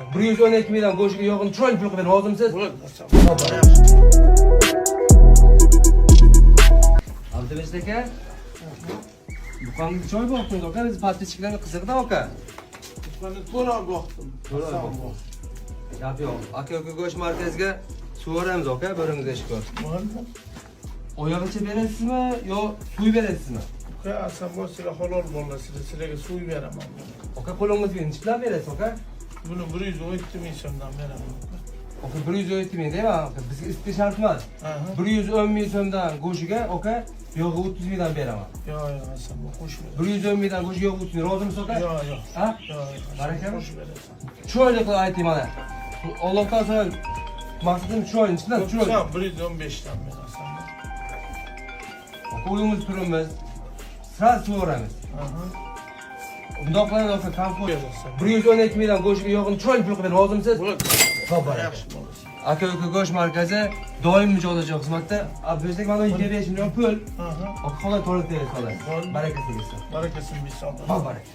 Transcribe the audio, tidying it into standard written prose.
berasan. 112 mingdan go'shtga yo'g'in chiroyli pul qilib rozimisiz? Bo'ladi berasan. Abdulaziz aka. Buqamga choy boqdingiz aka, biz podpischiklarga qiziqdi aka. Bana to'ra boqdim. To'ra boqdim. Gap yo'q. Aka go'sht markaziga suvaramiz aka, biringizni shukr. Bo'ldi. Oyog'icha berasizmi yo suv berasizmi? Uka asam sizlar halol bo'lasizlar, sizlarga suv beraman. Aka qo'lingiz bilan nechdan berasiz aka? Buni 112 ming so'mdan beraman. Aka 112 ming deyman aka, bizga isti shart emas. Aha. 110 ming so'mdan go'shiga aka yog'i 30 mingdan beraman. Yo'q, asam bu qo'shib. 110 mingdan go'shiga yog'i 30 ming rozimisiz aka? Yo'q. Ha? Yo'q. Barakam. Qo'shib berasan. Chiroyli qilib ayting mana. Allohdan so'rang. Maqsadim chiroyli, chidan chiroyli. Sen 115 dan berasan. Qo'limiz turimiz. Sira so'ramiz. Aha. Bundoq qilamiz aka, komfort. Berasan. 112 mingdan go'shiga yog'ini chiroyli pul qilib rozimisiz? Bo'ladi. Xo'p, Yaxshi bo'lasan. aka go'sht markazi doim mijozlar xizmatda. Bizda mana 25 million pul. Aha. Aka xola to'lib berasiz xola. Bo'ldi. Baraka tegsin. Barakasini bilsin. Xo'p, baraka.